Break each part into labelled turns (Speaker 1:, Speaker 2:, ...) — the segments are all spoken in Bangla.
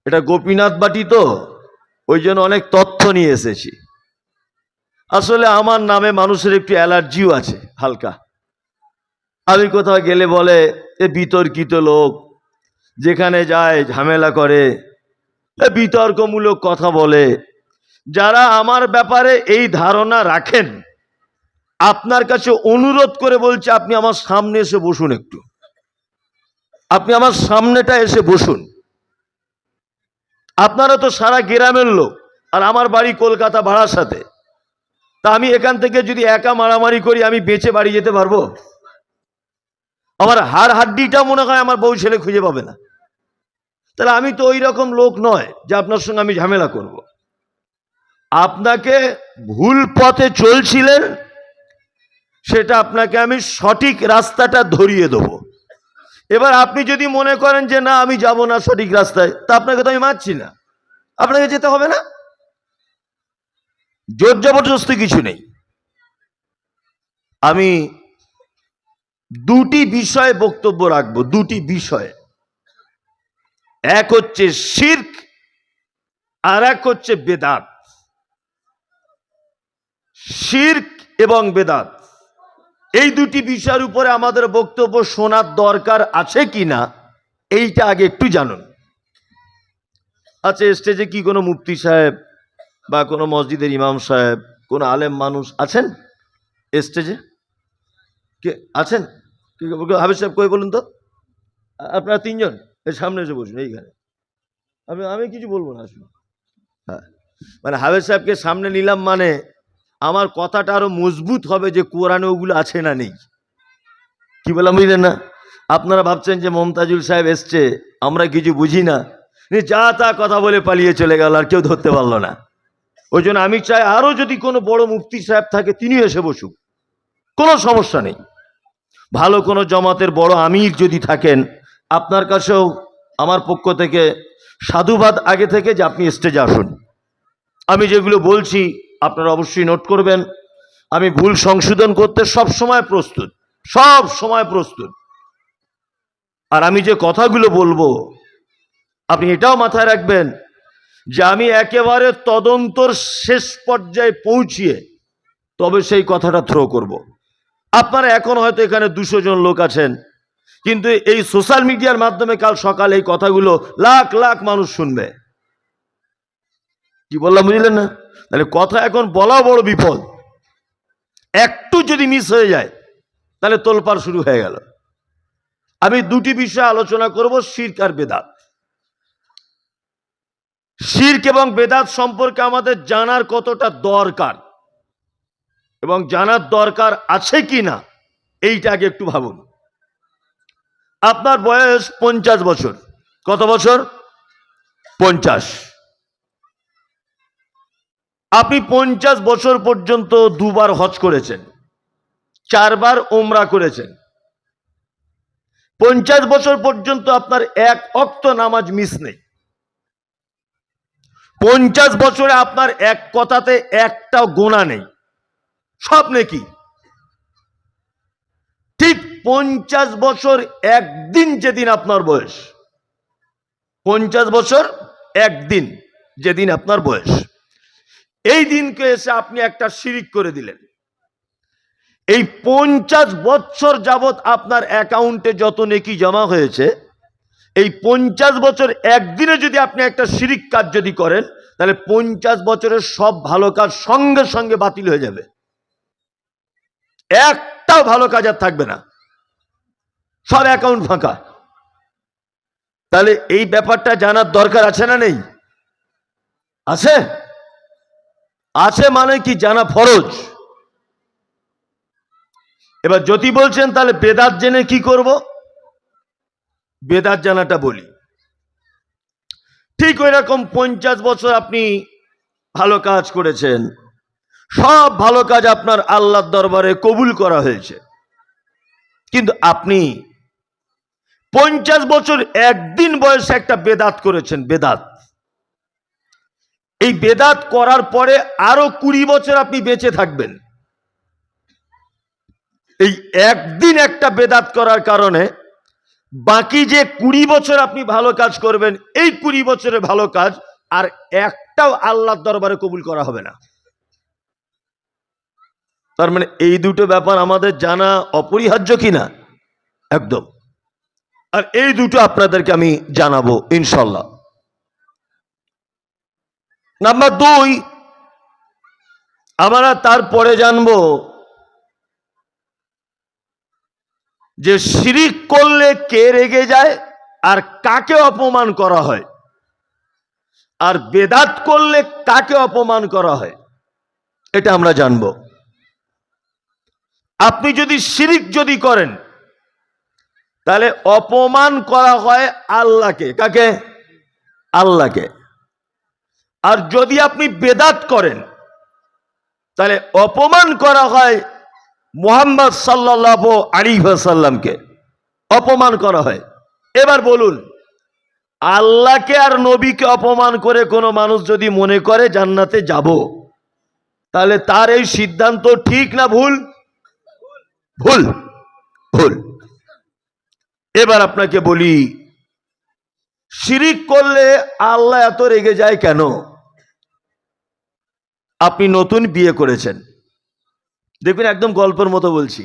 Speaker 1: এটা গোপীনাথ বাটি তো, ওই জন্য অনেক তথ্য নিয়ে এসেছি। আসলে আমার নামে মানুষের একটু অ্যালার্জিও আছে হালকা। আমি কোথাও গেলে বলে এ বিতর্কিত লোক, যেখানে যায় ঝামেলা করে, বিতর্কমূলক কথা বলে। যারা আমার ব্যাপারে এই ধারণা রাখেন, আপনার কাছে অনুরোধ করে বলছে আপনি আমার সামনে এসে বসুন, একটু আপনি আমার সামনেটা এসে বসুন। আপনারা তো সারা গ্রামের লোক, আর আমার বাড়ি কলকাতা বারাসাতে। তা আমি এখান থেকে যদি একা মারামারি করি, আমি বেঁচে বাড়ি যেতে পারবো? আমার হাড় হাড্ডিটা মনে হয় আমার বউ ছেলে খুঁজে পাবে না। তাহলে আমি তো ওই রকম লোক নয় যে আপনার সঙ্গে আমি ঝামেলা করব। আপনাকে ভুল পথে চলছিলেন, সেটা আপনাকে আমি সঠিক রাস্তাটা ধরিয়ে দেব। এবার আপনি যদি মনে করেন যে না আমি যাব না সঠিক রাস্তায়, তা আপনাকে তো আমি মানছি না, আপনাকে যেতে হবে না। জোর জবরদস্তি কিছু নেই। আমি দুটি বিষয়ে বক্তব্য রাখবো, দুটি বিষয়ে। এক হচ্ছে শিরক, আর এক হচ্ছে বেদাত। শিরক এবং বেদাত, এই দুটি বিষয়ের উপরে আমাদের বক্তব্য শোনার দরকার আছে কিনা, এইটা আগে একটু জানুন। আচ্ছা, স্টেজে কি কোনো মুফতি সাহেব বা কোনো মসজিদের ইমাম সাহেব, কোনো আলেম মানুষ আছেন স্টেজে? কে আছেন? হাফেজ সাহেব কই বলুন তো? আপনারা তিনজন সামনে এসে বসুন এইখানে। আমি কিছু বলবো না, আসুন। হ্যাঁ, মানে হাফেজ সাহেবকে সামনে নিলাম মানে আমার কথাটা আরো মজবুত হবে যে কোরআনে ওগুলো আছে না নেই। কি বললাম বুঝলেন না? আপনারা ভাবছেন যে মমতাজুল সাহেব এসছে, আমরা কিছু বুঝি না, যা তা কথা বলে পালিয়ে চলে গেল, আর কেউ ধরতে পারলো না। ওই জন্য আমি চাই আরো যদি কোনো বড় মুফতি সাহেব থাকে তিনি এসে বসুক, কোনো সমস্যা নেই। ভালো কোনো জমাতের বড় আমির যদি থাকেন, আপনার কাছেও আমার পক্ষ থেকে সাধুবাদ আগে থেকে যে আপনি স্টেজে আসুন। আমি যেগুলো বলছি আপনারা অবশ্যই নোট করবেন। আমি ভুল সংশোধন করতে সব সময় প্রস্তুত, সব সময় প্রস্তুত। আর আমি যে কথাগুলো বলবো আপনি এটাও মাথায় রাখবেন যে আমি একেবারে তদন্তর শেষ পর্যায়ে পৌঁছিয়ে তবে সেই কথাটা থ্রো করব। আপনারা এখন হয়তো এখানে 200 জন লোক আছেন, কিন্তু এই সোশ্যাল মিডিয়ার মাধ্যমে কাল সকালে এই কথাগুলো লাখ লাখ মানুষ শুনবে। কি বললাম বুঝলেন না? তাহলে কথা এখন বলাও বড় বিপদ। একটু যদি মিস হয়ে যায় তাহলে তোলপাড় শুরু হয়ে গেল। আমি দুটি বিষয় আলোচনা করব, শিরক আর বেদাত। শিরক এবং বেদাত সম্পর্কে আমাদের জানার কতটা দরকার এবং জানার দরকার আছে কি না, এইটা আগে একটু ভাবুন। আপনার বয়স 50 বছর। কত বছর? 50। আপনি 50 বছর পর্যন্ত 2 বার হজ করেছেন, 4 বার ওমরা করেছেন। 50 বছর পর্যন্ত আপনার এক ওয়াক্ত নামাজ মিস নেই। 50 বছরে আপনার এক কথাতে একটাও গোনা নেই, সব নেকি। ঠিক 50 বছর একদিন যেদিন আপনার বয়স, 50 বছর একদিন যেদিন আপনার বয়স, এই দিনকে এসে আপনি একটা শিরিক করে দিলেন। এই 50 বছর যাবত আপনার অ্যাকাউন্টে যত নেকি জমা হয়েছে, এই 50 বছর একদিনে যদি আপনি একটা শিরিক কাজ যদি করেন, তাহলে 50 বছরের সব ভালো কাজ সঙ্গে সঙ্গে বাতিল হয়ে যাবে। একটাও ভালো কাজ আর থাকবে না, সব অ্যাকাউন্ট ফাঁকা। তাহলে এই ব্যাপারটা জানার দরকার আছে না নেই? আছে। আছে মানে কি জানা ফরজ। এবার যদি বলছেন তাহলে বেদাত জেনে কি করব, বেদাত জানাটা বলি। ঠিক ওই রকম 50 বছর আপনি ভালো কাজ করেছেন, সব ভালো কাজ আপনার আল্লাহর দরবারে কবুল করা হয়েছে, কিন্তু আপনি 50 বছর একদিন বয়সে একটা বেদাত করেছেন। বেদাত, এই বেদাত করার পরে আরো 20 বছর আপনি বেঁচে থাকবেন। এই একদিন একটা বেদাত করার কারণে বাকি যে 20 বছর আপনি ভালো কাজ করবেন, এই 20 বছরের ভালো কাজ আর একটাও আল্লাহর দরবারে কবুল করা হবে না। তার মানে এই দুটো ব্যাপার আমাদের জানা অপরিহার্য কিনা? একদম। আর এই দুটো আপনাদেরকে আমি জানাবো ইনশাল্লাহ। নাম্বার 2, আমরা তারপরে জানবো যে শিরিক করলে কে রেগে যায় আর কাকে অপমান করা হয়, আর বেদাত করলে কাকে অপমান করা হয়, এটা আমরা জানবো। আপনি যদি শিরিক যদি করেন তাহলে অপমান করা হয় আল্লাহকে। কাকে? আল্লাহকে। আর যদি আপনি বেদাত করেন তাহলে অপমান করা হয় মুহাম্মদ সাল্লাল্লাহু আলাইহি ওয়াসাল্লামকে অপমান করা হয়। এবার বলুন, আল্লাহকে আর নবীকে অপমান করে কোনো মানুষ যদি মনে করে জান্নাতে যাব, তাহলে তার এই সিদ্ধান্ত ঠিক না ভুল? ভুল, ভুল। এবার আপনাকে বলি, শিরিক করলে আল্লাহ এত রেগে যায় কেন? আপনি নতুন বিয়ে করেছেন, দেখবেন একদম গল্পের মতো বলছি,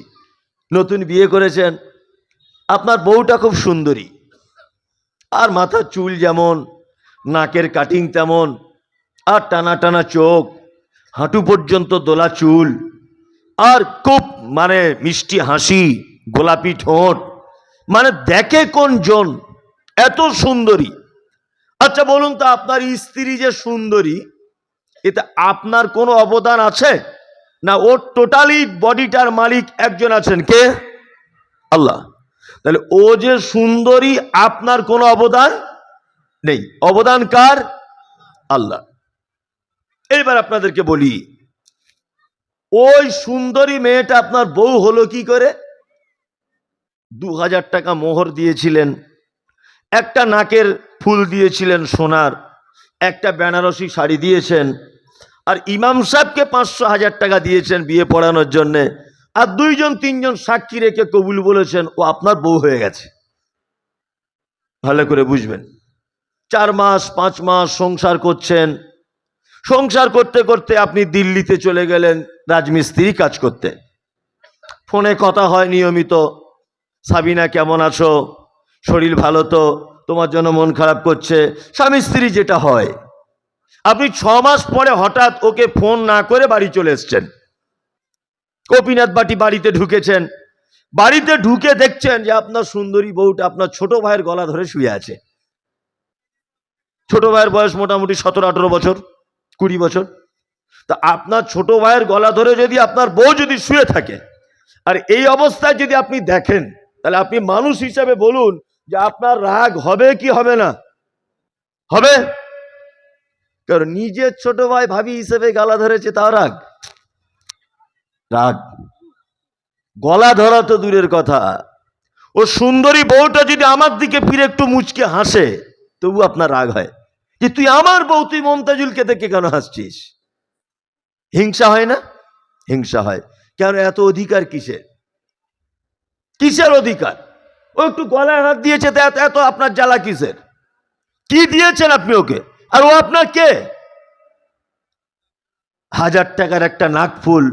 Speaker 1: নতুন বিয়ে করেছেন, আপনার বউটা খুব সুন্দরী, আর মাথার চুল যেমন, নাকের কাটিং তেমন, আর টানা টানা চোখ, হাঁটু পর্যন্ত দোলা চুল, আর খুব মানে মিষ্টি হাসি, গোলাপি ঠোঁট, মানে দেখে কোন জন এত সুন্দরী। আচ্ছা বলুন তো, আপনার স্ত্রী যে সুন্দরী, এতে আপনার কোনো অবদান আছে না? ওর টোটালি বডিটার মালিক একজন আছেন, কে? আল্লাহ। তাহলে ও যে সুন্দরী, আপনার কোনো অবদান নেই, অবদান কার? আল্লাহ। এইবার আপনাদেরকে বলি, ওই সুন্দরী মেয়েটা আপনার বউ হলো কি করে? 2000 টাকা মোহর দিয়েছিলেন, একটা নাকের ফুল দিয়েছিলেন সোনার, একটা বেনারসি শাড়ি দিয়েছেন, আর ইমাম সাহেবকে 500,000 টাকা দিয়েছেন বিয়ে পড়ানোর জন্য, আর 2-3জন সাক্ষী রেখে কবুল বলেছেন, ও আপনার বউ হয়ে গেছে। ভালো করে বুঝবেন। 4 মাস 5 মাস সংসার করছেন, সংসার করতে করতে আপনি দিল্লিতে চলে গেলেন রাজমিস্ত্রি কাজ করতে। ফোনে কথা হয় নিয়মিত, সাবিনা কেমন আছো, শরীর ভালো তো, তোমার জন্য মন খারাপ করছে, স্বামী স্ত্রী যেটা হয়। আপনি 6 মাস পরে হঠাৎ ওকে ফোন না করে বাড়ি চলে এসছেন, গোপীনাথ বাটি বাড়িতে ঢুকেছেন, বাড়িতে ঢুকে দেখছেন যে আপনার সুন্দরী বউটা আপনার ছোট ভাইয়ের গলা ধরে শুয়ে আছে। ছোট ভাইয়ের বয়স মোটামুটি 17-18 বছর, 20 বছর। তা আপনার ছোট ভাইয়ের গলা ধরে যদি আপনার বউ যদি শুয়ে থাকে, আর এই অবস্থায় যদি আপনি দেখেন, তাহলে আপনি মানুষ হিসাবে বলুন যে আপনার রাগ হবে কি হবে না? হবে। কারণ নিজের ছোট ভাই ভাবি হিসেবে গলা ধরেছে, তাও রাগ। রাগ, গলা ধরা তো দূরের কথা, ও সুন্দরী বউটা যদি আমার দিকে ফিরে একটু মুচকে হাসে, তবু আপনার রাগ হয় যে তুই আমার বউ, তুই মমতাজুলকে দেখে কেন হাসছিস? হিংসা হয় না? হিংসা হয়। কেন? এত অধিকার কিসের? কিসের অধিকার? ও একটু গলায় হাত দিয়েছে, এত এত আপনার জ্বালা কিসের? কি দিয়েছেন আপনি ওকে? আর ও আপনার কে? 1000 টাকার একটা নাকফুল,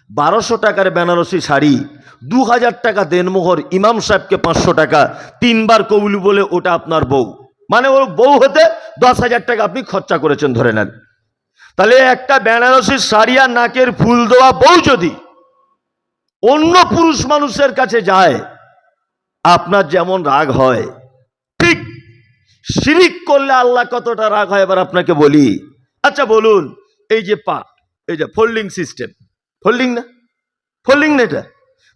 Speaker 1: 1200 টাকার বেনারসি শাড়ি, 2000 টাকা দেনমোহর, ইমাম সাহেবকে 500 টাকা, 3 বার কবুল বলে, ওটা আপনার বউ। মানে ওর বউ হতে 10,000 টাকা আপনি খরচা করেছেন ধরে নেন। তাহলে একটা বেনারসি শাড়ি আর নাকের ফুল দেওয়া বউ যদি অন্য পুরুষ মানুষের কাছে যায়, আপনার যেমন রাগ হয়, ঠিক শিরিক করলে আল্লাহ কতটা রাগ হয় এবার আপনাকে বলি। আচ্ছা বলুন, এই যে পা, এই যে ফোল্ডিং সিস্টেম, ফোল্ডিং না? ফোল্ডিং না এটা?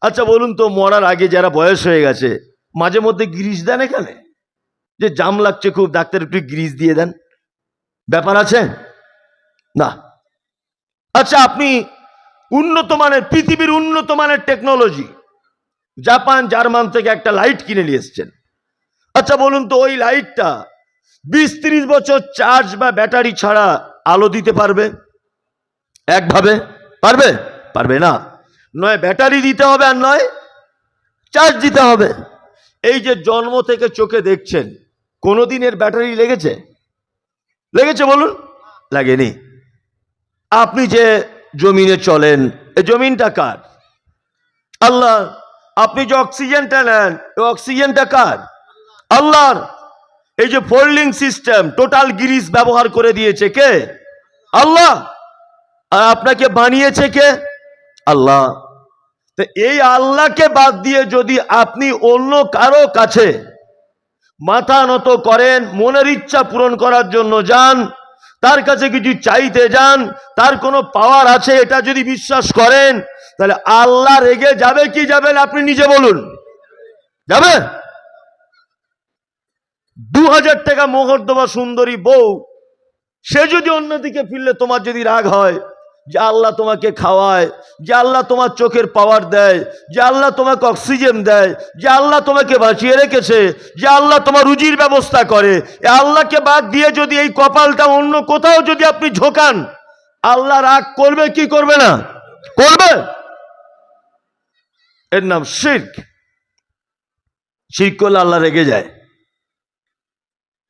Speaker 1: আচ্ছা বলুন তো, মরার আগে যারা বয়স হয়ে গেছে, মাঝে মধ্যে গ্রিস দেন এখানে, যে জাম লাগছে খুব, ডাক্তার একটু গ্রিস দিয়ে দেন, ব্যাপার আছে না? আচ্ছা আপনি উন্নত মানের, পৃথিবীর উন্নত মানের টেকনোলজি, জাপান জার্মান থেকে একটা লাইট কিনে নিয়ে এসছেন। আচ্ছা বলুন তো, ওই লাইটটা 20-30 বছর চার্জ বা ব্যাটারি ছাড়া আলো দিতে পারবে? একভাবে পারবে? পারবে না। নয় ব্যাটারি দিতে হবে, আর নয় চার্জ দিতে হবে। এই যে জন্ম থেকে চোখে দেখছেন, কোনোদিন এর ব্যাটারি লেগেছে? লেগেছে বলুন? লাগেনি। আপনি যে জমিনে চলেন, এই জমিনটা কার? আল্লাহ। আপনি যে অক্সিজেনটা নেন, এই অক্সিজেনটা কার? আল্লাহর। এই যে ফোল্ডিং সিস্টেম, টোটাল গ্রিস ব্যবহার করে দিয়েছে কে? আল্লাহ। আর আপনাকে বানিয়েছে কে? আল্লাহ। তো এই আল্লাহকে বাদ দিয়ে যদি আপনি অন্য কারো কাছে মাথা নত করেন, মনের ইচ্ছা পূরণ করার জন্য যান, তার কাছে কিছু চাইতে যান, তার কোনো পাওয়ার আছে এটা যদি বিশ্বাস করেন, তাহলে আল্লাহ রেগে যাবে কি যাবেন? আপনি নিজে বলুন। যাবে? 2000 টাকা মোহর দেওয়া সুন্দরী বউ, সে যদি অন্যদিকে ফিরলে তোমার যদি রাগ হয়, যে আল্লাহ তোমাকে খাওয়ায়, যে আল্লাহ তোমার চোখের পাওয়ার দেয়, যে আল্লাহ তোমাকে অক্সিজেন দেয়, যে আল্লাহ তোমাকে বাঁচিয়ে রেখেছে, যে আল্লাহ তোমার রুজির ব্যবস্থা করে, এই আল্লাহকে বাদ দিয়ে যদি এই কপালটা অন্য কোথাও যদি আপনি ঝোঁকান, আল্লাহ রাগ করবে কি করবে না? করবে। এর নাম শিরক। শিরক করলে আল্লাহ রেগে যায়।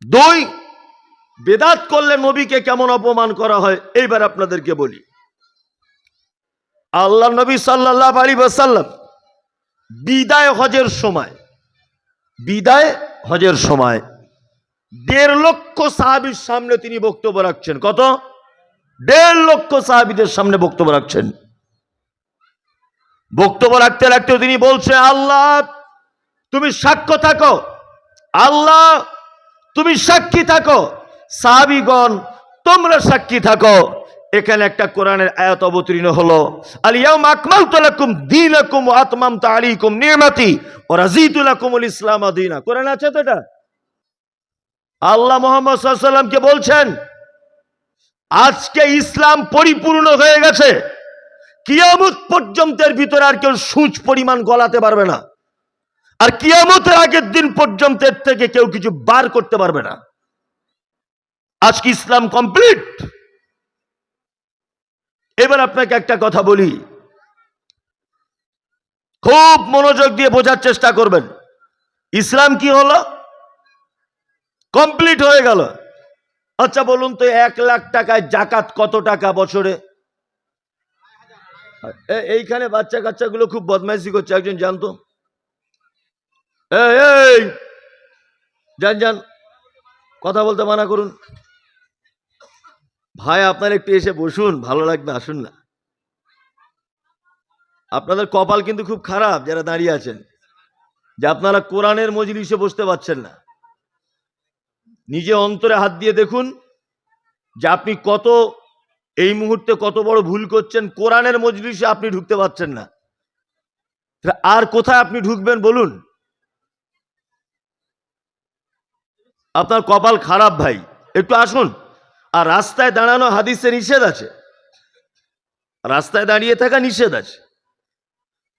Speaker 1: 2, বেদাত করলে নবীকে কেমন অপমান করা হয় এইবার আপনাদেরকে বলি। আল্লাহ নবী সাল্লাল্লাহু আলাইহি ওয়াসাল্লাম বিদায় হজের সময় 1.5 লক্ষ সাহাবীর সামনে তিনি বক্তব্য রাখছেন। কত? 1.5 লক্ষ সাহাবীদের সামনে বক্তব্য রাখছেন। বক্তব্য রাখতে রাখতে তিনি বলছেন, আল্লাহ তুমি সাক্ষ্য থাকো, আল্লাহ তুমি সাক্ষী থাকো, সাহাবীগণ তোমরা সাক্ষী থাকো। এখানে একটা কোরআনের আয়াত অবতীর্ণ হলো, আল ইয়াউমা আকমালতু লাকুম দীনাকুম ওয়া আতমামতু আলাইকুম নি'মাতি ওয়া রাযীতু লাকুমুল ইসলাম দীনা। কোরআন আছে তো এটা? আল্লাহ মুহাম্মদ সাল্লাল্লাহু আলাইহি ওয়াসাল্লামকে বলছেন, আজকে ইসলাম পরিপূর্ণ হয়ে গেছে, কিয়ামত পর্যন্তের ভিতরে আর কেউ সূচ পরিমাণ গলাতে পারবে না, আর কিয়ামতের আগের দিন পর্যন্ত এর থেকে কেউ কিছু বার করতে পারবে না। আজকে ইসলাম কমপ্লিট। এবার আপনাকে একটা কথা বলি, খুব মনোযোগ দিয়ে বোঝার চেষ্টা করবেন। ইসলাম কি হলো? কমপ্লিট হয়ে গেল। আচ্ছা বলুন তো, 1 লাখ টাকায় জাকাত কত টাকা বছরে? এইখানে বাচ্চা কাচ্চাগুলো খুব বদমাইশি করছে, একজন জানতো? এই যান কথা বলতে মানা করুন। ভাই আপনারা একটু এসে বসুন, ভালো লাগবে, আসুন না। আপনাদের কপাল কিন্তু খুব খারাপ যারা দাঁড়িয়ে আছেন, যে আপনারা কোরআনের মজলিসে বসতে পারছেন না। নিজে অন্তরে হাত দিয়ে দেখুন যে আপনি কত এই মুহূর্তে কত বড় ভুল করছেন। কোরআনের মজলিসে আপনি ঢুকতে পারছেন না, আর কোথায় আপনি ঢুকবেন বলুন? আপনার কপাল খারাপ ভাই, একটু আসুন। আর রাস্তায় দাঁড়ানো হাদিসে নিষেধ আছে, রাস্তায় দাঁড়িয়ে থাকা নিষেধ আছে।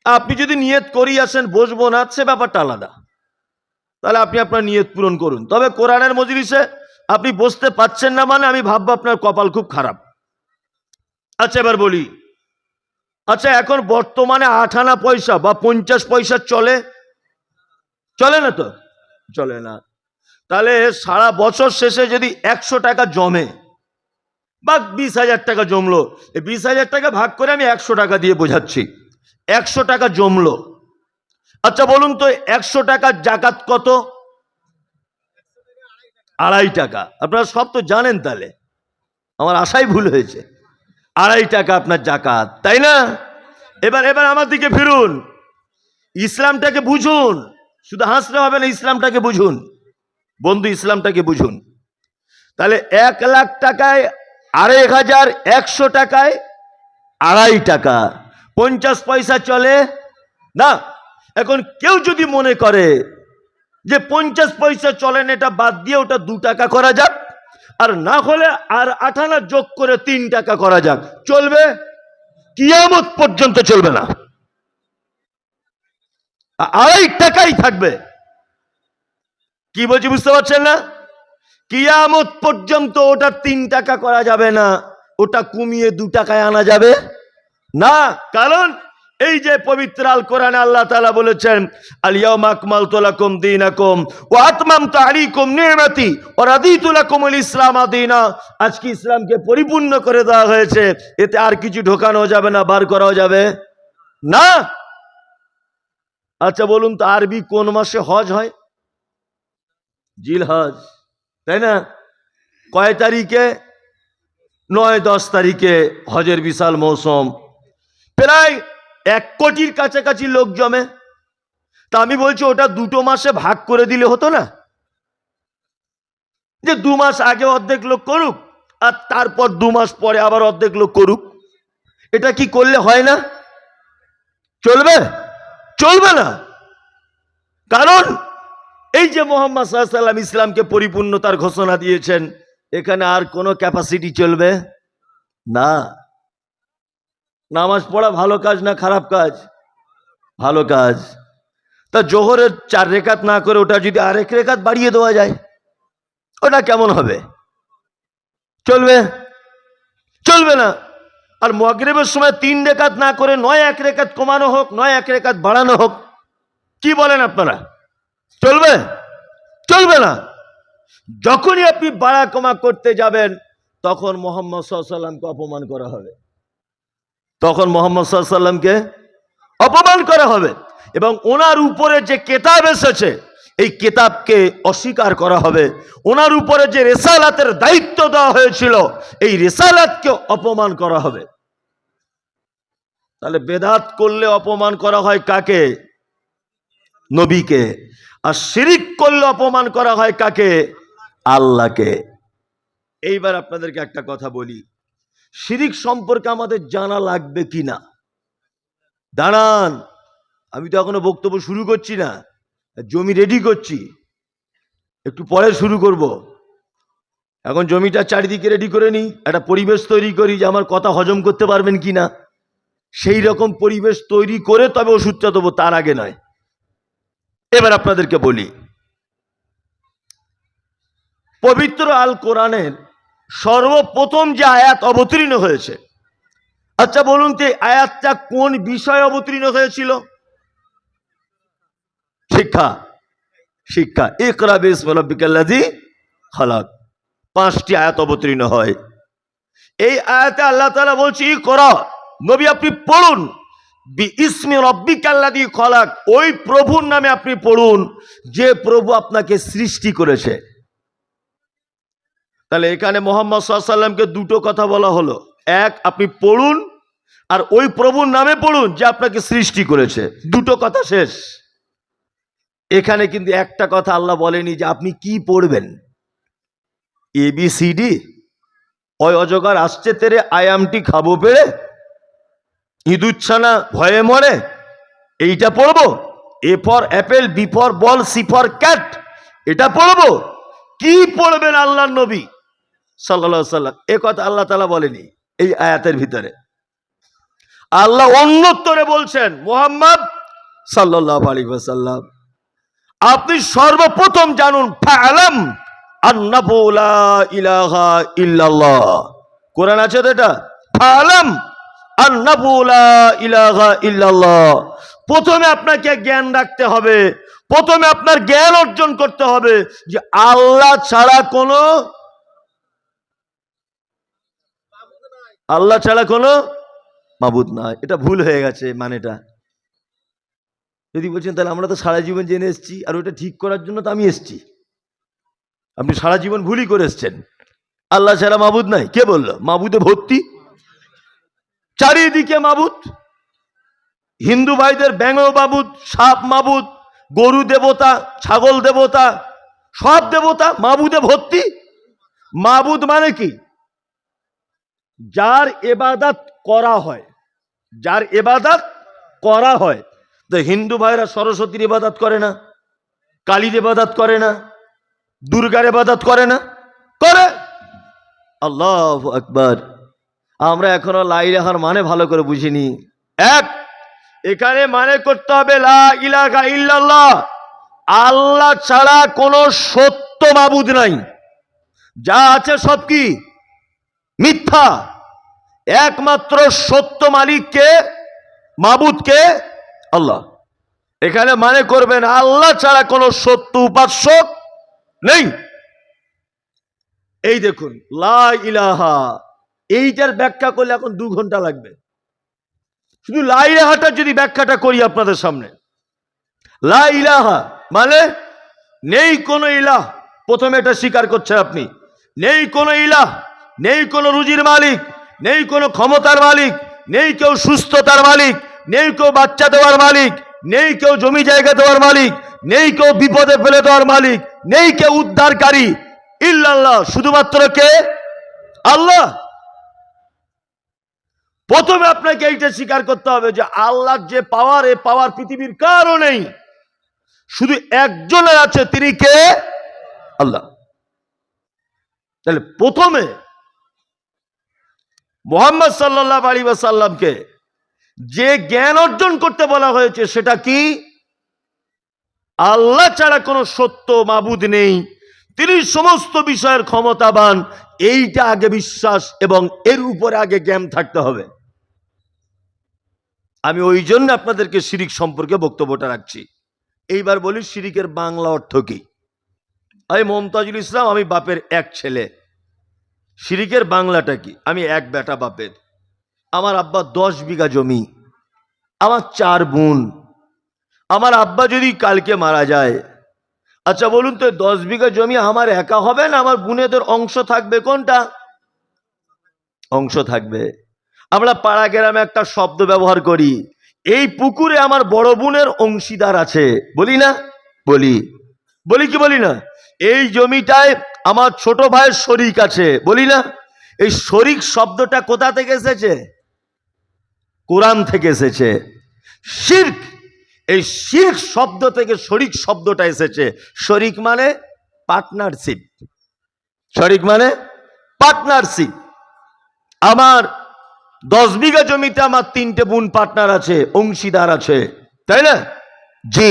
Speaker 1: আপনি যদি নিয়ত করি আসেন বসবো না, সে ব্যাপারটা আলাদা, তাহলে আপনি আপনার নিয়ত পূরণ করুন। তবে কোরআনের মজলিসে আপনি বসতে পাচ্ছেন না মানে আমি ভাববো আপনার কপাল খুব খারাপ। আচ্ছা এবার বলি, আচ্ছা এখন বর্তমানে 8 আনা পয়সা বা 50 পয়সা চলে? চলে না তো? চলে না। তাহলে সারা বছর শেষে যদি 100 টাকা জমে বা 20,000 টাকা জমলো, এই 20,000 টাকা ভাগ করে আমি 100 টাকা দিয়ে বোঝাচ্ছি, 100 টাকা জমলো। আচ্ছা বলুন তো 100 টাকার জাকাত কত? 2.5 টাকা। আপনারা সব তো জানেন, তাহলে আমার আশাই ভুল হয়েছে। 2.5 টাকা আপনার জাকাত, তাই না? এবার আমার দিকে ফিরুন, ইসলামটাকে বুঝুন, শুধু হাসলে হবে না, ইসলামটাকে বুঝুন বন্ধু, ইসলামটাকে বুঝুন। তাহলে 1 লাখ টাকায় 2,500, 100 টাকায় 2.5 টাকা, 50 পয়সা চলে না। এখন কেউ যদি মনে করে যে 50 পয়সা চলেন, এটা বাদ দিয়ে ওটা 2 টাকা করা যাক, আর না হলে আর 8 আনা যোগ করে 3 টাকা করা যাক, চলবে? কিয়ামত পর্যন্ত চলবে না, 2.5 টাকাই থাকবে। কি বলছি বুঝতে পারছেন না? কিয়ামত পর্যন্ত ওটা 3 টাকা করা যাবে না, ওটা কমিয়ে 2 টাকায় আনা যাবে না। কারণ এই যে পবিত্র আল কোরআনে আল্লাহ তাআলা বলেছেন, আল ইয়াউমা আকমালতু লাকুম দীনাকুম ওয়া আতমামতু আলাইকুম নি'মাতি ওয়া রাদিতু লাকুমুল ইসলাম দীনা। আজকে ইসলামকে পরিপূর্ণ করে দেওয়া হয়েছে, এতে আর কিছু ঢোকানো যাবে না, বার করাও যাবে না। আচ্ছা বলুন তো, আরবি কোন মাসে হজ হয়? জিলহজ, তাই না? কয় তারিখে? 9-10 তারিখে হজের বিশাল মৌসুম, প্রায় 1 কোটির কাছাকাছি লোক জমে। তা আমি বলছি ওটা 2 মাসে ভাগ করে দিলে হতো না? যে 2 মাস আগে অর্ধেক লোক করুক, আর তারপর 2 মাস পরে আবার অর্ধেক লোক করুক। এটা কি করলে হয় না? চলবে? চলবে না। কারণ এই যে মুহাম্মদ সাল্লাল্লাহু আলাইহি ওয়াসাল্লাম ইসলামকে পরিপূর্ণতার ঘোষণা দিয়েছেন, এখানে আর কোনো ক্যাপাসিটি চলবে না। নামাজ পড়া ভালো কাজ না খারাপ কাজ? ভালো কাজ। তা জোহরের 4 রেকাত না করে ওটা যদি আর 1 রেকাত বাড়িয়ে দেওয়া যায়, ওটা কেমন হবে? চলবে? চলবে না। আর মাগরিবের সময় 3 রেকাত না করে 1 রেকাত কমানো হোক, 1 রেকাত বাড়ানো হোক, কি বলেন আপনারা? চলবে? চলবে না। যখনই আপনি বাড়া কমা করতে যাবেন, তখন মুহাম্মদ সাল্লাল্লাহু আলাইহি ওয়াসাল্লামকে অপমান করা হবে। তখন মুহাম্মদ সাল্লাল্লাহু আলাইহি ওয়াসাল্লামকে অপমান করা হবে, এবং ওনার উপরে যে কিতাব এসেছে এই কিতাবকে অস্বীকার করা হবে। ওনার উপরে যে রিসালাতের দায়িত্ব দেওয়া হয়েছিল এই রিসালাতকে অপমান করা হবে। তাহলে বেদাত করলে অপমান করা হয় কাকে? নবীকে। আর শিরিক করলে অপমান করা হয় কাকে? আল্লাহকে। এইবার আপনাদেরকে একটা কথা বলি, শিরিক সম্পর্কে আমাদের জানা লাগবে কিনা? দাঁড়ান, আমি তো এখনো বক্তব্য শুরু করছি না, জমি রেডি করছি, একটু পরে শুরু করব। এখন জমিটা চারিদিকে রেডি করে নিই, একটা পরিবেশ তৈরি করি যে আমার কথা হজম করতে পারবেন কিনা। সেই রকম পরিবেশ তৈরি করে তবে ওষুধটা দেবো, তার আগে নয়। এবার আপনাদেরকে বলি, পবিত্র আল কোরআনের সর্বপ্রথম যে আয়াত অবতীর্ণ হয়েছে, আচ্ছা বলুন তো আয়াতটা কোন বিষয়ে অবতীর্ণ হয়েছিল? শিক্ষা। শিক্ষা। ইকরা বিসমি রাব্বিকাল্লাযী খালাক, 5টি আয়াত অবতীর্ণ হয়। এই আয়াতে আল্লাহ তাআলা বলছে, ইকরা, নবী আপনি পড়ুন, বিইসমি রাব্বিকাল্লাযী খালাক, ওই প্রভুর নামে আপনি পড়ুন যে প্রভু আপনাকে সৃষ্টি করেছে। তাহলে এখানে মুহাম্মদ সাল্লাল্লাহু আলাইহি ওয়াসাল্লামকে দুটো কথা বলা হলো, এক আপনি পড়ুন, আর ওই প্রভুর নামে পড়ুন যে আপনাকে সৃষ্টি করেছে। দুটো কথা শেষ। এখানে কিন্তু একটা কথা আল্লাহ বলেনি যে আপনি কি পড়বেন। ABCD, ওই অজগর আসছে তেরে আয়ামটি খাবো পেড়ে, ইঁদুচ্ছানা ভয়ে মরে, এইটা পড়বো। A for Apple, B for ball, C for cat, এটা পড়বো। কি পড়বেন আল্লাহর নবী সাল্লাল্লাহু আলাইহি ওয়াসাল্লাম, এ কথা আল্লাহ তাআলা বলেনি এই আয়াতের ভিতরে। আল্লাহ অন্যত্তরে বলছেন, মুহাম্মদ সাল্লাল্লাহু আলাইহি ওয়াসাল্লাম আপনি সর্বপ্রথম জানুন, ফাআলাম আন্নাহু লা ইলাহা ইল্লাল্লাহ। কোরআন আছে তো এটা, ফাআলাম আন্নাহু লা ইলাহা ইল্লাল্লাহ। প্রথমে আপনাকে জ্ঞান রাখতে হবে, প্রথমে আপনার জ্ঞান অর্জন করতে হবে যে আল্লাহ ছাড়া কোনো মাবুদ নাই। এটা ভুল হয়ে গেছে মানেটা। যদি বলছেন তাহলে আমরা তো সারা জীবন জেনে এসেছি, আর ওটা ঠিক করার জন্য তো আমি এসেছি। আপনি সারা জীবন ভুলই করে এসছেন। আল্লাহ ছাড়া মাবুদ নাই, কে বললো? মাবুদে ভর্তি, চারিদিকে মাবুদ। হিন্দু ভাইদের ব্যাঙ মাবুদ, সাপ মাবুদ, গরু দেবতা, ছাগল দেবতা, সব দেবতা মাবুদে ভর্তি। মাবুদ মানে কি? যার ইবাদত করা হয়, যার ইবাদত করা হয়। তো হিন্দু ভাইরা সরস্বতীর ইবাদত করে না, কালীর ইবাদত করে না, দুর্গার ইবাদত করে না? করে। আল্লাহু আকবার। আমরা এখনো লা ইলাহার মানে ভালো করে বুঝিনি। এক, এখানে মানে করতে হবে লা ইলাহা ইল্লাল্লাহ, আল্লাহ ছাড়া কোনো সত্য মাবুদ নাই, যা আছে সব কি মিথ্যা। একমাত্র সত্য মালিককে, মাবুদকে আল্লাহ। এখানে মানে করবেন আল্লাহ ছাড়া কোনো সত্য উপাস্য নেই। এই দেখুন লা ইলাহা, এইটার ব্যাখ্যা করলে এখন 2 ঘন্টা লাগবে। শুধু লা ইলাহাটা যদি ব্যাখ্যাটা করি আপনাদের সামনে, লা ইলাহা মানে নেই কোনো ইলাহ। প্রথমে এটা স্বীকার করছেন আপনি, নেই কোনো ইলাহ, নেই কোনো রুজির মালিক, নেই কোনো ক্ষমতার মালিক, নেই কেউ সুস্থতার মালিক, নেই কেউ বাচ্চা দেওয়ার মালিক, নেই কেউ জমি জায়গা দেওয়ার মালিক, নেই কেউ বিপদে ফেলে দেওয়ার মালিক, নেই কেউ উদ্ধারকারী, ইল্লাল্লাহ, শুধুমাত্র কে? আল্লাহ। প্রথমে আপনাকে এইটা স্বীকার করতে হবে যে আল্লাহর যে পাওয়ার, এ পাওয়ার পৃথিবীর কারও নেই, শুধু একজনের আছে, তিনি কে? আল্লাহ। তাহলে প্রথমে মুহাম্মদ সাল্লাল্লাহু আলাইহি ওয়াসাল্লামকে যে জ্ঞান অর্জন করতে বলা হয়েছে সেটা কি? আল্লাহ ছাড়া কোনো সত্য মাবুদ নেই, তিনি সমস্ত বিষয়ের ক্ষমতাবান, এইটা আগে বিশ্বাস এবং এর উপরে আগে জ্ঞান থাকতে হবে। আমি ওই জন্য আপনাদেরকে শিরিক সম্পর্কে বক্তব্যটা রাখছি। এইবার বলি শিরিকের বাংলা অর্থ কি। আমি মমতাজুল ইসলাম, আমি বাপের এক ছেলে। শিরিকের বাংলাটা কি? আমি এক বেটা বাপের, আমার আব্বা 10 বিঘা জমি, আমার 4 বোন। আমার আব্বা যদি কালকে মারা যায়, আচ্ছা বলুন তো 10 বিঘা জমি আমার একা হবে না আমার বোনেদের অংশ থাকবে? কোনটা অংশ থাকবে? আমরা পাড়া গ্রামে একটা শব্দ ব্যবহার করি, এই পুকুরে আমার বড় বোনের অংশীদার আছে, বলি না? বলি বলি কি বলি না? এই জমিটায় আমার ছোট ভাইয়ের শরিক আছে, বলি না? এই শরিক শব্দটা কোথা থেকে এসেছে? কোরআন থেকে এসেছে। শিরক, এই শিরক শব্দ থেকে শরিক শব্দটা এসেছে। শরিক মানে পার্টনারশিপ, শরিক মানে পার্টনারশিপ। আমার 10 বিঘা জমিতে আমার 3টে বোন পার্টনার আছে, অংশীদার আছে, তাই না? জি,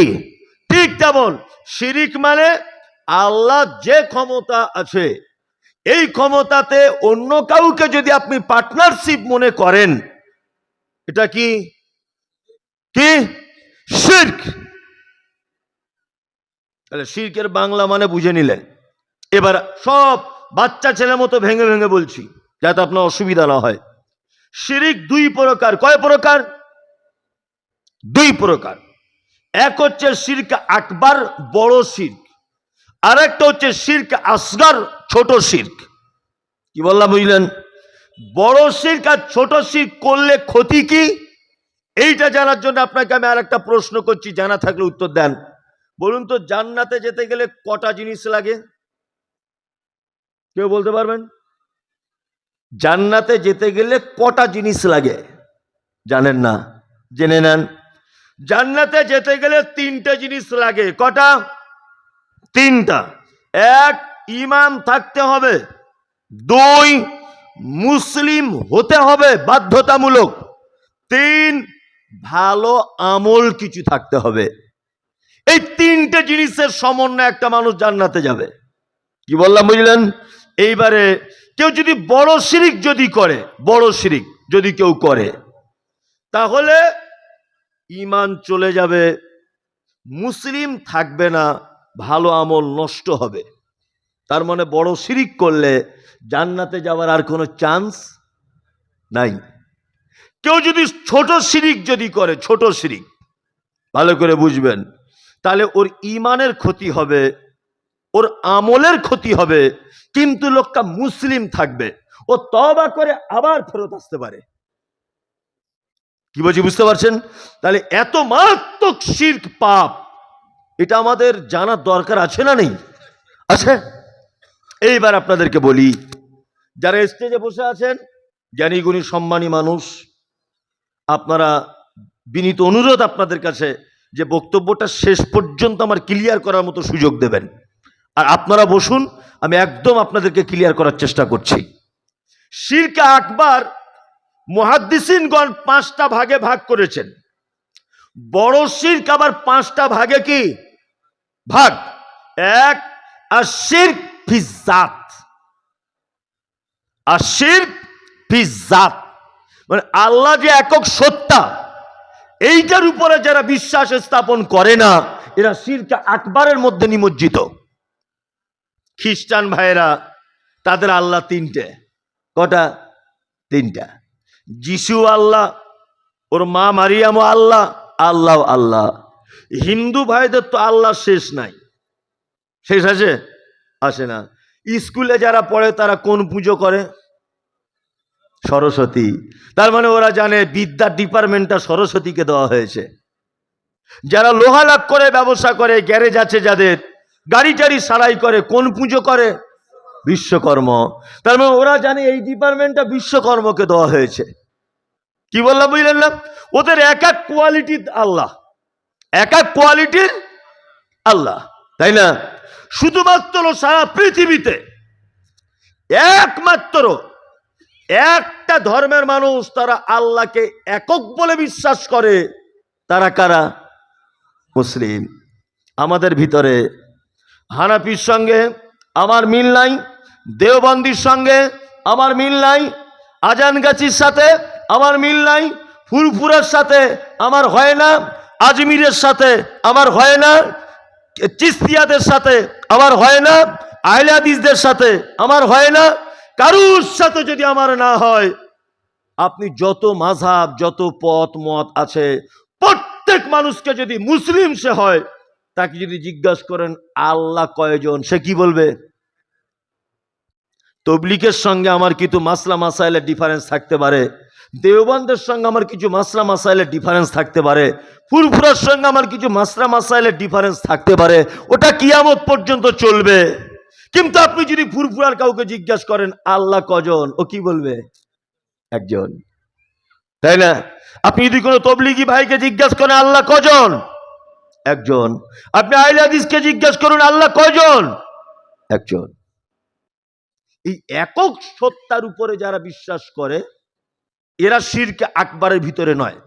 Speaker 1: ঠিক তেমন শিরিক মানে আল্লাহ যে ক্ষমতা আছে, এই ক্ষমতাতে অন্য কাউকে যদি আপনি পার্টনারশিপ মনে করেন, এটা কি? কি? শিরক। তাহলে শিরকের বাংলা মানে বুঝে নিলেন। এবার সব বাচ্চা ছেলের মতো ভেঙে ভেঙে বলছি যাতে আপনার অসুবিধা না হয়। শিরিক 2 প্রকার। কয় প্রকার? 2 প্রকার। এক হচ্ছে শিরক আকবার, বড় শিরক, আর একটা হচ্ছে শিরক আসগর, ছোট শিরক। কি বললাম বুঝলেন? বড় শিরক আর ছোট শিরক করলে ক্ষতি কি, এইটা জানার জন্য আপনাকে আমি আর একটা প্রশ্ন করছি, জানা থাকলে উত্তর দেন। বলুন তো জান্নাতে যেতে গেলে কটা জিনিস লাগে? কেউ বলতে পারবেন? জান্নাতে যেতে গেলে কটা জিনিস লাগে? জানেন না? জেনে নেন। জান্নাতে যেতে গেলে 3টে জিনিস লাগে। কটা? 3টা। 1, ঈমান থাকতে হবে। 2, মুসলিম হতে হবে বাধ্যতামূলক। 3, ভালো আমল কিছু থাকতে হবে। এই 3টে জিনিসের সমন্বয়ে একটা মানুষ জান্নাতে যাবে। কি বললাম বুঝলেন? এইবারে কেউ যদি বড় শিরিক যদি করে, বড় শিরিক যদি কেউ করে, তাহলে ঈমান চলে যাবে, মুসলিম থাকবে না, ভালো আমল নষ্ট হবে। তার মানে বড় শিরিক করলে জান্নাতে যাওয়ার আর কোনো চান্স নাই। কেউ যদি ছোট শিরিক যদি করে, ছোট শিরিক, ভালো করে বুঝবেন, তাহলে ওর ঈমানের ক্ষতি হবে, ওর আমলের ক্ষতি হবে, কিন্তু লোকটা মুসলিম থাকবে, ও তওবা করে আবার ফেরত আসতে পারে। কি বলছি বুঝতে পারছেন? তাহলে এত মারাত্মক শিরক পাপ, এটা আমাদের জানার দরকার আছে না নেই? আছে। এইবার আপনাদেরকে বলি, যারা স্টেজে বসে আছেন, জ্ঞানী গুণী সম্মানী মানুষ, আপনারা বিনীত অনুরোধ আপনাদের কাছে যে বক্তব্যটা শেষ পর্যন্ত আমার ক্লিয়ার করার মতো সুযোগ দেবেন। আর আপনারা বসুন, আমি একদম আপনাদেরকে ক্লিয়ার করার চেষ্টা করছি। শিরক আকবার মুহাদ্দিসিনগণ 5টা ভাগে ভাগ করেছেন। বড় শিরক আবার 5টা ভাগে কি ভাগ? 1, আশিরক ফি যাত। আশিরক ফি যাত মানে আল্লাহ যে একক সত্তা, এইটার উপরে যারা বিশ্বাস স্থাপন করে না, এরা শিরকে আকবারের মধ্যে নিমজ্জিত। খ্রিস্টান ভাইয়েরা, তাদের আল্লাহ তিনটে। কটা? তিনটা। যিশু আল্লাহ, ওর মা মারিয়ামও আল্লাহ, আল্লাহ আল্লাহ। হিন্দু ভাইদের তো আল্লাহ শেষ নাই। শেষ আছে? আসে না। স্কুলে যারা পড়ে তারা কোন পুজো করে? সরস্বতী। তার মানে ওরা জানে বিদ্যার ডিপার্টমেন্টটা সরস্বতীকে দেওয়া হয়েছে। যারা লোহা লাভ করে, ব্যবসা করে, গ্যারেজ আছে যাদের, গাড়ি টাড়ি সারাই করে, কোন পুজো করে? বিশ্বকর্ম। তার মানে ওরা জানে এই ডিপার্টমেন্টটা বিশ্বকর্মকে দেওয়া হয়েছে। কি বললাম বুঝলেন না? ওদের এক এক কোয়ালিটির আল্লাহ, এক এক কোয়ালিটির আল্লাহ, তাই না? শুধুমাত্র সারা পৃথিবীতে একমাত্র একটা ধর্মের মানুষ তারা আল্লাহকে একক বলে বিশ্বাস করে। তারা কারা? মুসলিম। আমাদের ভিতরে হানাফির সঙ্গে আমার মিল নাই, দেওবন্দির সঙ্গে আমার মিল নাই, আজানগাছির সাথে আমার মিল নাই, ফুরফুরার সাথে আমার হয় না, আজমিরের সাথে আমার হয় না, চিস্তিয়াদের সাথে আমার হয় না, আহলে হাদিসদের সাথে আমার হয় না। কারুর সাথে যদি আমার না হয়, আপনি যত মাযহাব, যত পথ মত আছে, প্রত্যেক মানুষকে যদি মুসলিম সে হয়, তাকে যদি জিজ্ঞাসা করেন আল্লাহ কয়জন, সে কি বলবে? তবলিগের সঙ্গে আমার কিছু মাসলা মাসাইলের ডিফারেন্স থাকতে পারে, দেওবন্দের সঙ্গে আমার কিছু মাসলা মাসাইলের ডিফারেন্স থাকতে পারে, ফুরফুরার সঙ্গে আমার কিছু মাসলা মাসাইলের ডিফারেন্স থাকতে পারে, ওটা কিয়ামত পর্যন্ত চলবে। কিন্তু আপনি যদি ফুরফুরার কাউকে জিজ্ঞাসা করেন আল্লাহ কজন, ও কি বলবে? একজন, তাই না? আপনি যদি কোনো তবলিগি ভাইকে জিজ্ঞাসা করেন আল্লাহ কজন, একজন। আপনি আহলে হাদিসকে জিজ্ঞাসা করুন আল্লাহ কজন, একজন। এই একক সত্তার উপরে যারা বিশ্বাস করে, এরা শিরকে আকবারের ভিতরে নয়।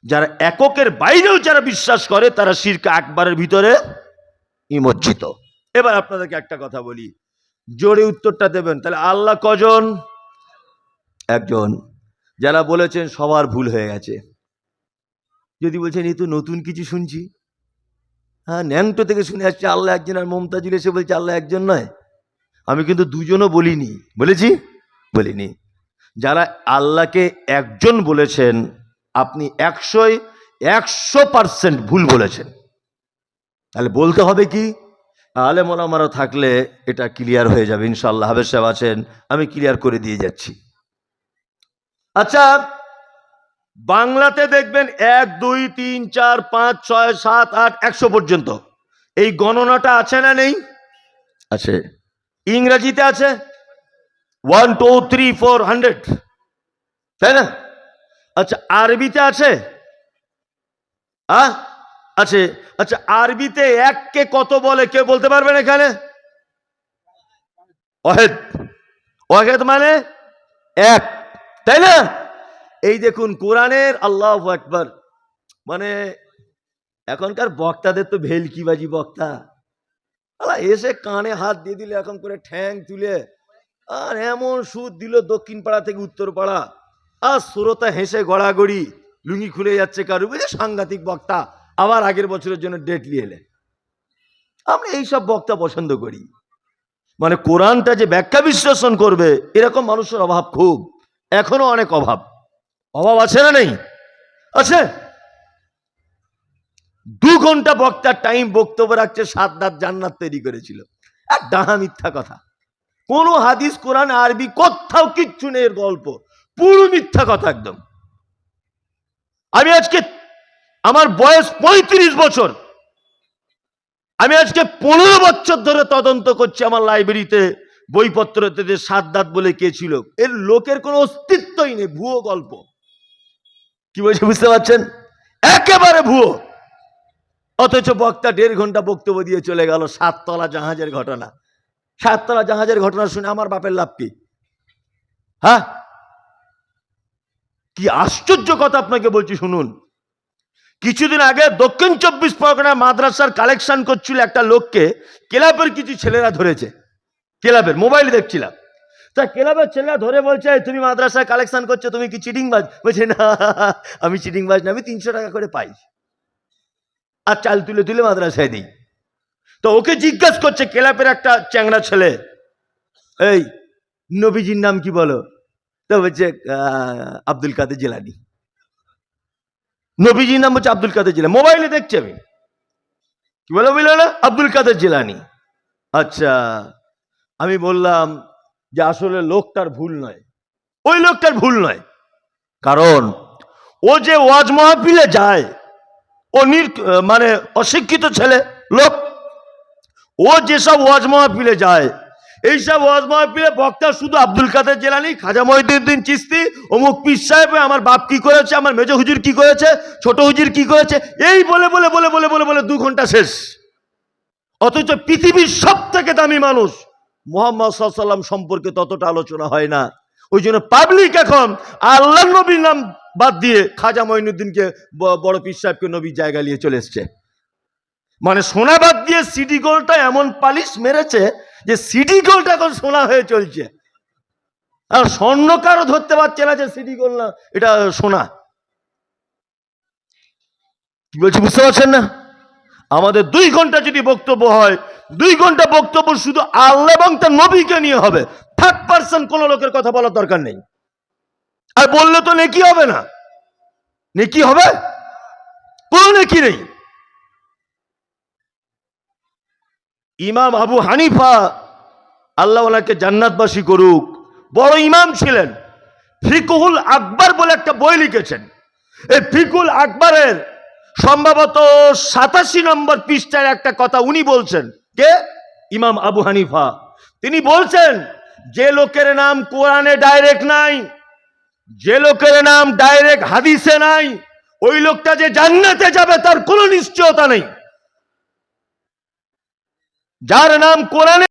Speaker 1: যারা এককের বাইরেও যারা বিশ্বাস করে, তারা শিরকে আকবারের ভিতরে নিমজ্জিত। এবার আপনাদেরকে একটা কথা বলি, জোরে উত্তরটা দেবেন। তাহলে আল্লাহ কজন? একজন। যারা বলেছেন সবার ভুল হয়ে গেছে, যদি বলছেন এই তো নতুন কিছু শুনছি, হ্যাঁ ন্যাংটো থেকে শুনে আসছে আল্লাহ একজন, আর মমতাজুল এসে বলছে আল্লাহ একজন নয়। আমি কিন্তু দুজনও বলিনি, বলেছি? বলিনি। যারা আল্লাহকে একজন বলেছেন, আপনি 100% ভুল বলেছেন। তাহলে বলতে হবে কি? আলেম ওলামারা থাকলে এটা ক্লিয়ার হয়ে যাবে ইনশাআল্লাহ। হাফেজ সাহেব আছেন, আমি ক্লিয়ার করে দিয়ে যাচ্ছি। আচ্ছা, বাংলাতে দেখবেন 1 2 3 4 5 6 7 8 100 পর্যন্ত এই গণনাটা আছে না নেই? আছে। ইংরেজিতে আছে 1 2 3 4 100, তাই না? আচ্ছা, আরবিতে আছে? আছে। আচ্ছা, আরবিতে এককে কত বলে কেউ বলতে পারবেন এখানে? ওয়াহেদ। ওয়াহেদ মানে এক, তাই না? এই দেখুন কোরআনের আল্লাহু আকবার, মানে এখনকার বক্তাদের তো ভেলকিবাজি বক্তা, এসে কানে হাত দিয়ে দিলে এখন করে ঠ্যাং তুলে, আর এমন সুদ দিল দক্ষিণ পাড়া থেকে উত্তর পাড়া, আর শ্রোতা হেসে গড়াগড়ি, লুঙ্গি খুলে যাচ্ছে কারু, বুঝে সাংঘাতিক বক্তা। আবার আগের বছরের জন্য ডেট নিয়ে এলে। আমরা এইসব বক্তা পছন্দ করি। মানে কোরআনটা যে ব্যাখ্যা বিশ্লেষণ করবে, এরকম মানুষের অভাব খুব, এখনো অনেক অভাব। অভাব আছে না নেই? আছে। 2 ঘন্টা বক্তার টাইম বক্তব্য রাখছে, 7 দাঁত জান্নাত তৈরি করেছিল। আর ডাহা মিথ্যা কথা। কোন হাদিস কোরআন আরবি কোথাও কিচ্ছু নেই, এর গল্প পুরো মিথ্যা কথা একদম। আমি আজকে, আমার বয়স 35 বছর, আমি আজকে 15 বছর ধরে তদন্ত করছি আমার লাইব্রেরিতে বইপত্রতে যে 7 দাঁত বলে কে ছিল। এর লোকের কোনো অস্তিত্বই নেই, ভুয়ো গল্প। কি বলছে বুঝতে পারছেন? একেবারে ভুয়ো। অথচ বক্তা 1.5 ঘন্টা বক্তব্য দিয়ে চলে গেল 7 তলা জাহাজের ঘটনা। 7 তলা জাহাজের ঘটনা শুনে আমার বাপের লাভ কি? হ্যাঁ, কি আশ্চর্য কথা আপনাকে বলছি শুনুন। কিছুদিন আগে দক্ষিণ 24 পরগনা মাদ্রাসার কালেকশন করছিল একটা লোককে, ক্লাবের কিছু ছেলেরা ধরেছে, ক্লাবের মোবাইল দেখছিলাম। তা ক্লাবের ছেলেরা ধরে বলছে, তুমি মাদ্রাসায় কালেকশন করছো, তুমি কি চিটিংবাজ? বলছে না, আমি চিটিংবাজ না, আমি 300 টাকা করে পাই আর চাল তুলে তুলে মাদ্রাসায় দিই। তো ওকে জিজ্ঞাসা করছে ক্লাবের একটা চ্যাংড়া ছেলে, এই নবীজির নাম কি বলো? তো বলছে আব্দুল কাদের জিলানী। নবীজির নাম হচ্ছে আব্দুল কাদের জিলানী। মোবাইলে দেখছি আমি, কি বলে বুঝলো না, আব্দুল কাদের জিলানী। আচ্ছা, আমি বললাম যে আসলে লোকটার ভুল নয়, ওই লোকটার ভুল নয়, কারণ ও যে ওয়াজ মাহফিলে যায়, ও মানে অশিক্ষিত ছেলে লোক, ও যেসব ওয়াজ মাহফিলে যায়, এইসব ওয়াজ মাহফিলে বক্তা শুধু আব্দুল কাদের জিলানী, খাজা মঈনুদ্দিন চিশতি, অমুক পীর সাহেব, আমার বাপ কি করেছে, আমার মেজ হুজুর কি করেছে, ছোট হুজুর কি করেছে, এই বলে বলে বলে বলে বলে বলে 2 ঘন্টা শেষ। অথচ পৃথিবীর সব থেকে দামি মানুষ মুহাম্মদ সাল্লাল্লাহু আলাইহি ওয়াসাল্লাম সম্পর্কে ততটা আলোচনা হয় না। ওই জন্য পাবলিক এখন আল্লাহ নবীর নাম বাদ দিয়ে খাজা মঈনুদ্দিনকে, বড় পীর সাহেবকে নবীর জায়গা নিয়ে চলে এসছে। মানে সোনা বাদ দিয়ে সিটি গোল্ডটা এমন পালিশ মেরেছে যে সিটি গোল্ড এখন সোনা হয়ে চলছে, আর স্বর্ণকারও ধরতে পারছে না যে সিটি গোল্ড না, এটা সোনা। কি বলছি বুঝতে পারছেন না? আমাদের 2 ঘন্টা যদি বক্তব্য হয়, 2 ঘন্টা বক্তব্য শুধু আল্লাহ এবং তার নবীকে নিয়ে হবে। 3rd কোন লোকের কথা বলার দরকার নেই। আর বললে তো নেকি হবে না, নেকি হবে? কোন নেকি নেই। ইমাম আবু হানিফা, আল্লাহ ওনাকে জান্নাতবাসী করুক, বড় ইমাম ছিলেন। ফিকহুল আকবর বলে একটা বই লিখেছেন। এই ফিকহুল আকবরের সম্ভবত 87 নম্বর পৃষ্ঠার একটা কথা উনি বলছেন। কে? ইমাম আবু হানিফা। তিনি বলছেন, যে লোকের নাম কোরআনে ডাইরেক্ট নাই, যে লোকের নাম ডাইরেক্ট হাদিসে নাই, ওই লোকটা যে জান্নাতে যাবে তার কোনো নিশ্চয়তা নেই। যার নাম কোরআনে